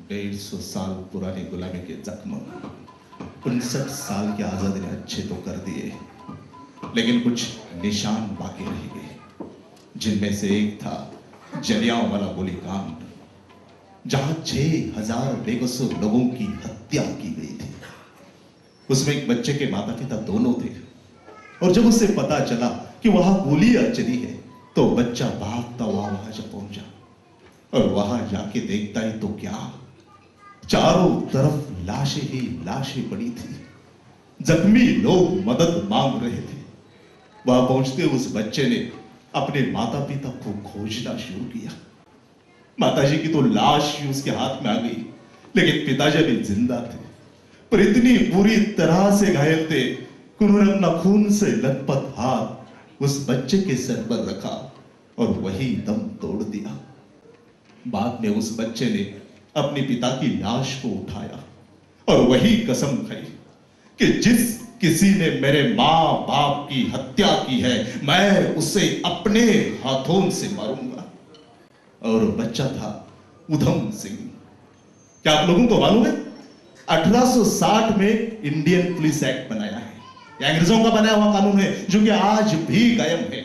150 साल पुरानी गुलामी के जख्म 59 साल की आजादी ने अच्छे तो कर दिए, लेकिन कुछ निशान बाकी रह गए, जिनमें से एक था जलियांवाला गोलीकांड, जहां 6000 बेकसूर लोगों की हत्या की गई थी। उसमें एक बच्चे के माता पिता दोनों थे, और जब उसे पता चला कि वहां गोलियां चली है तो बच्चा भागता हुआ वहां जब पहुंचा, और वहां जाके देखता ही तो क्या, चारों तरफ लाशें ही लाशें पड़ी थी। जख्मी लोग मदद मांग रहे थे। वहां पहुंचते उस बच्चे ने अपने माता पिता को खोजना शुरू किया। माताजी की तो लाश ही उसके हाथ में आ गई, लेकिन पिताजी भी जिंदा थे, पर इतनी बुरी तरह से घायल थे कि उन्होंने अपना खून से लथपथ हाथ उस बच्चे के सर पर रखा और वही दम तोड़ दिया। बाद में उस बच्चे ने अपने पिता की लाश को उठाया और वही कसम खाई कि जिस किसी ने मेरे मां बाप की हत्या की है, मैं उसे अपने हाथों से मारूंगा। और बच्चा था उधम सिंह। क्या आप लोगों को मालूम है, 1860 में इंडियन पुलिस एक्ट बनाया है, यह अंग्रेजों का बनाया हुआ कानून है, जो कि आज भी कायम है,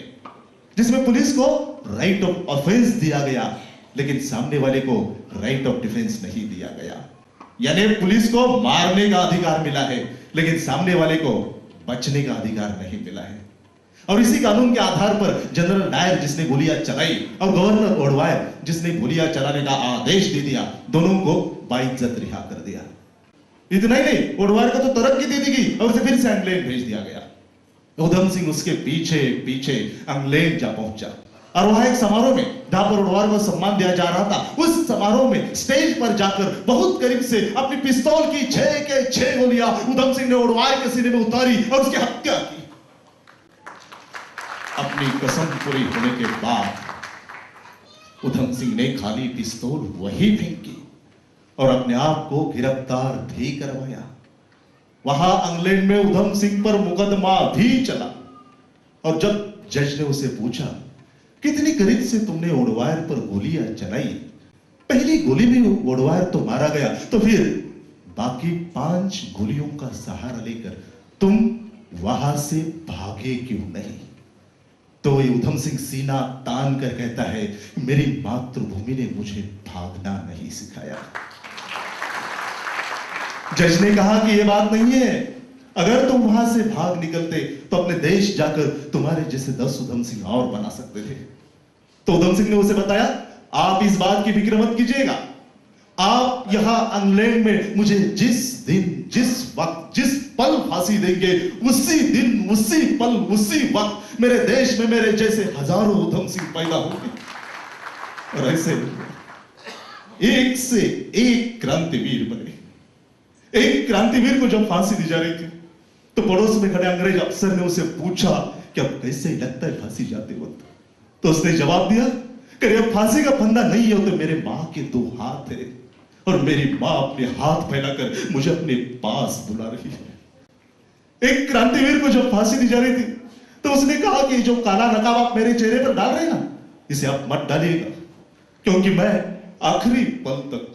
जिसमें पुलिस को राइट ऑफ ऑफेंस दिया गया, लेकिन सामने वाले को राइट ऑफ डिफेंस नहीं दिया गया। यानी पुलिस को मारने का अधिकार मिला है, लेकिन सामने वाले को बचने का अधिकार नहीं मिला है। और इसी कानून के आधार पर जनरल डायर जिसने गोलियां चलाई और गवर्नर ओडवायर जिसने गोलियां चलाने का आदेश दे दिया, दोनों को बाइज्जत रिहा कर दिया। इतना ही नहीं, ओडवायर को तो तरक्की दे दी गई और उसे फिर से इंग्लैंड भेज दिया गया। उधम सिंह उसके पीछे पीछे इंग्लैंड जा पहुंचा, और वहां एक समारोह में जहां पर ओडवायर को सम्मान दिया जा रहा था, उस समारोह में स्टेज पर जाकर बहुत करीब से अपनी पिस्तौल की 6 के 6 गोलियां उधम सिंह ने ओडवायर के सीने में उतारी और उसकी हत्या की। अपनी कसम पूरी होने के बाद उधम सिंह ने खाली पिस्तौल वही फेंकी और अपने आप को गिरफ्तार भी करवाया। वहां इंग्लैंड में उधम सिंह पर मुकदमा भी चला, और जब जज ने उसे पूछा कितनी करीब से तुमने ओडवायर पर गोलियां चलाई, पहली गोली में ओडवायर तो मारा गया, तो फिर बाकी 5 गोलियों का सहारा लेकर तुम वहां से भागे क्यों नहीं? तो ये उधम सिंह सीना तान कर कहता है, मेरी मातृभूमि ने मुझे भागना नहीं सिखाया। जज ने कहा कि यह बात नहीं है, अगर तुम वहां से भाग निकलते तो अपने देश जाकर तुम्हारे जैसे 10 उधम सिंह और बना सकते थे। तो उधम सिंह ने उसे बताया, आप इस बात की फिक्र मत कीजिएगा, आप यहां इंग्लैंड में मुझे जिस दिन जिस वक्त जिस पल फांसी देंगे, उसी दिन उसी पल उसी वक्त मेरे देश में मेरे जैसे हजारों उधम सिंह पैदा होंगे। और ऐसे एक से एक क्रांतिवीर बने। एक क्रांतिवीर को जब फांसी दी जा रही थी तो पड़ोस में खड़े अंग्रेज अफसर ने उसे पूछा कि अब कैसे लगता है फांसी जाते वक्त? तो उसने जवाब दिया कि अब फांसी का फंदा नहीं है, तो मेरे मां के 2 हाथ है और मेरी मां अपने हाथ फैलाकर मुझे अपने पास बुला रही है। एक क्रांतिवीर को जब फांसी दी जा रही थी तो उसने कहा कि जो काला नकाब आप मेरे चेहरे पर डाल रहे हैं ना, इसे आप मत डालिएगा, क्योंकि मैं आखिरी पल तक,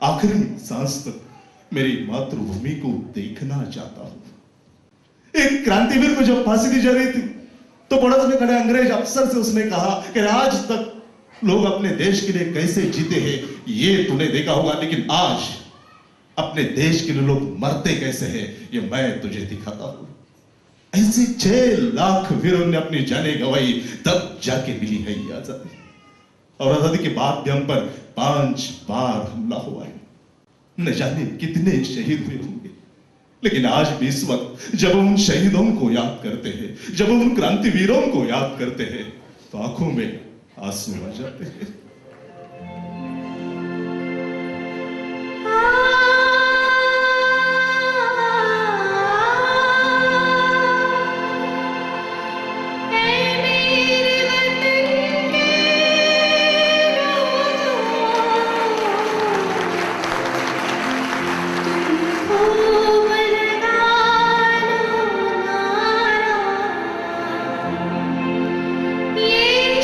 आखिरी सांस तक मेरी मातृभूमि को देखना चाहता हूं। एक क्रांतिवीर को जब फांसी दी जा रही थी तो पड़ोस में खड़े अंग्रेज अफसर से उसने कहा कि आज तक लोग अपने देश के लिए कैसे जीते हैं ये तूने देखा होगा, लेकिन आज अपने देश के लिए लोग मरते कैसे हैं ये मैं तुझे दिखाता हूं। ऐसे 6 लाख वीरों ने अपनी जाने गंवाई, तब जाके मिली है ये आजादी। और आजादी के बाद भी हम पर 5 बार हमला हुआ है, न जाने कितने शहीद हुए होंगे, लेकिन आज भी इस वक्त जब हम उन शहीदों को याद करते हैं, जब हम उन क्रांतिवीरों को याद करते हैं, तो आंखों में आंसू आ जाते हैं।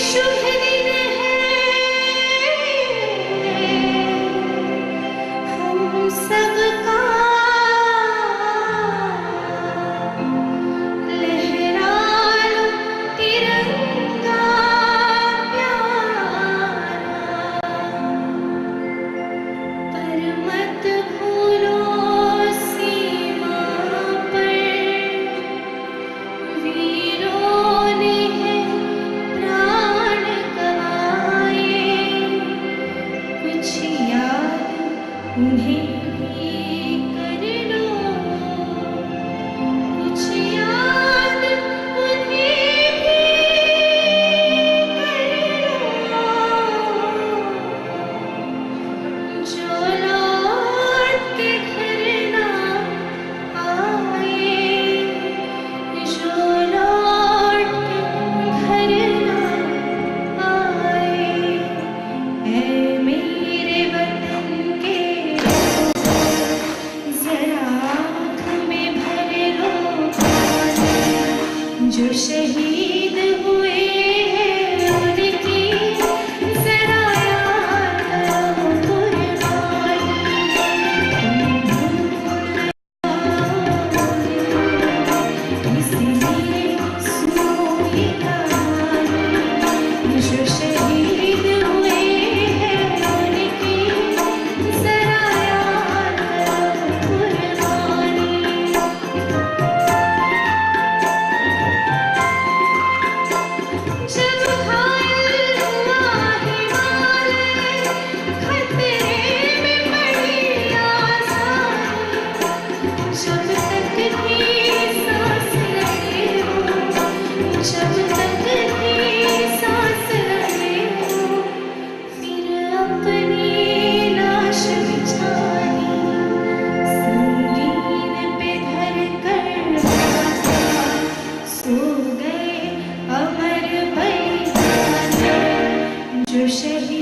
शुभ दिन है शेर